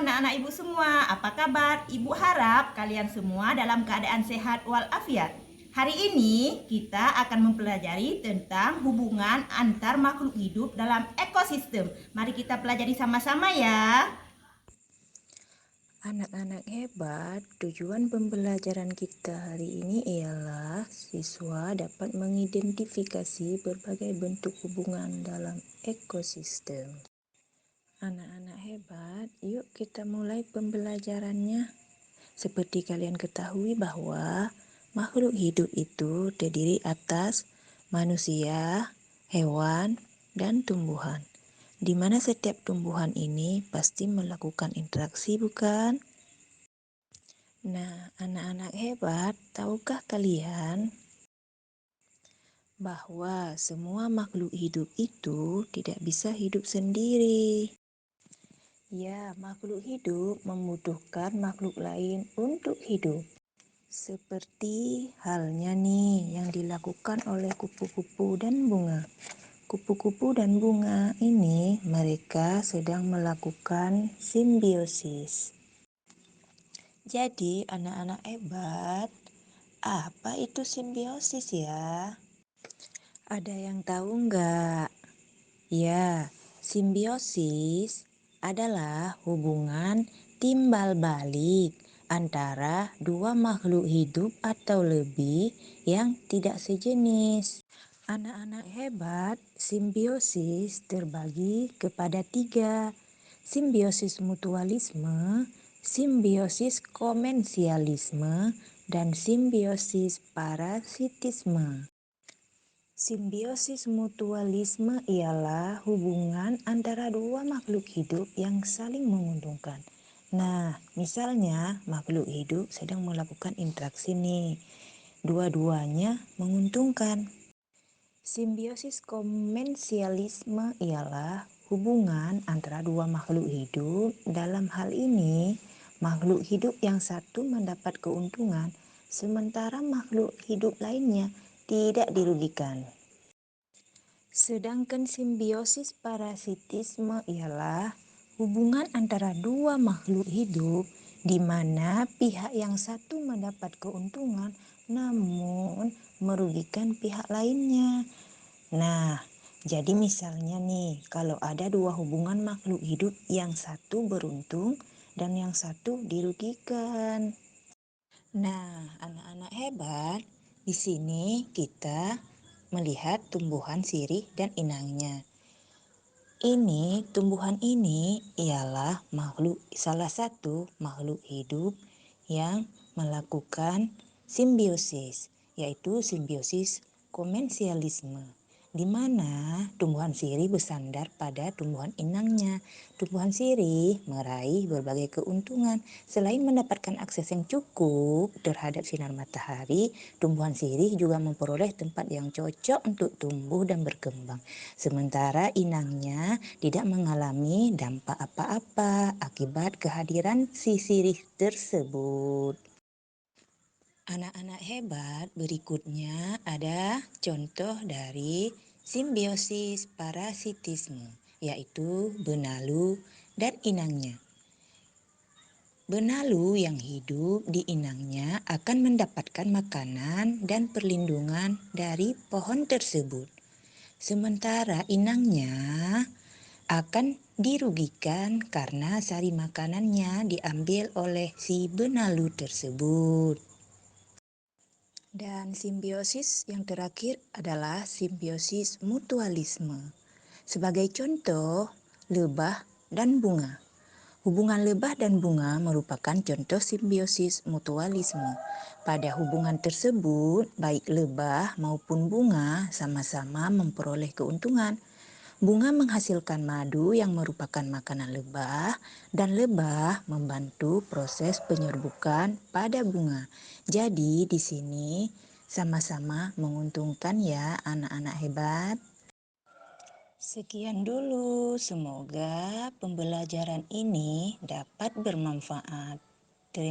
anak-anak ibu semua, apa kabar? Ibu harap kalian semua dalam keadaan sehat walafiat. Hari ini kita akan mempelajari tentang hubungan antar makhluk hidup dalam ekosistem. Mari kita pelajari sama-sama ya. Anak-anak hebat, tujuan pembelajaran kita hari ini ialah siswa dapat mengidentifikasi berbagai bentuk hubungan dalam ekosistem. Anak-anak hebat, yuk kita mulai pembelajarannya. Seperti kalian ketahui bahwa makhluk hidup itu terdiri atas manusia, hewan, dan tumbuhan. Di mana setiap tumbuhan ini pasti melakukan interaksi, bukan? Nah, anak-anak hebat, tahukah kalian bahwa semua makhluk hidup itu tidak bisa hidup sendiri? Ya, makhluk hidup membutuhkan makhluk lain untuk hidup. Seperti halnya nih yang dilakukan oleh kupu-kupu dan bunga. Kupu-kupu dan bunga ini mereka sedang melakukan simbiosis. Jadi, anak-anak hebat, apa itu simbiosis ya? Ada yang tahu nggak? Ya, simbiosis adalah hubungan timbal balik antara dua makhluk hidup atau lebih yang tidak sejenis. Anak-anak hebat, simbiosis terbagi kepada tiga: simbiosis mutualisme, simbiosis komensialisme, dan simbiosis parasitisme. Simbiosis mutualisme ialah hubungan antara dua makhluk hidup yang saling menguntungkan. Nah, misalnya makhluk hidup sedang melakukan interaksi nih. Dua-duanya menguntungkan. Simbiosis komensialisme ialah hubungan antara dua makhluk hidup. Dalam hal ini, makhluk hidup yang satu mendapat keuntungan, sementara makhluk hidup lainnya tidak dirugikan. Sedangkan simbiosis parasitisme ialah hubungan antara dua makhluk hidup di mana pihak yang satu mendapat keuntungan namun merugikan pihak lainnya. Nah, jadi misalnya nih, kalau ada dua hubungan makhluk hidup yang satu beruntung dan yang satu dirugikan. Nah, anak-anak hebat, di sini kita melihat tumbuhan sirih dan inangnya. Tumbuhan ini ialah salah satu makhluk hidup yang melakukan simbiosis, yaitu simbiosis komensialisme, di mana tumbuhan sirih bersandar pada tumbuhan inangnya. Tumbuhan sirih meraih berbagai keuntungan. Selain mendapatkan akses yang cukup terhadap sinar matahari, tumbuhan sirih juga memperoleh tempat yang cocok untuk tumbuh dan berkembang. Sementara inangnya tidak mengalami dampak apa-apa akibat kehadiran si sirih tersebut. Anak-anak hebat, berikutnya ada contoh dari simbiosis parasitisme, yaitu benalu dan inangnya. Benalu yang hidup di inangnya akan mendapatkan makanan dan perlindungan dari pohon tersebut. Sementara inangnya akan dirugikan karena sari makanannya diambil oleh si benalu tersebut. Dan simbiosis yang terakhir adalah simbiosis mutualisme. Sebagai contoh, lebah dan bunga. Hubungan lebah dan bunga merupakan contoh simbiosis mutualisme. Pada hubungan tersebut, baik lebah maupun bunga sama-sama memperoleh keuntungan. Bunga menghasilkan madu yang merupakan makanan lebah, dan lebah membantu proses penyerbukan pada bunga. Jadi di sini sama-sama menguntungkan ya anak-anak hebat. Sekian dulu, semoga pembelajaran ini dapat bermanfaat.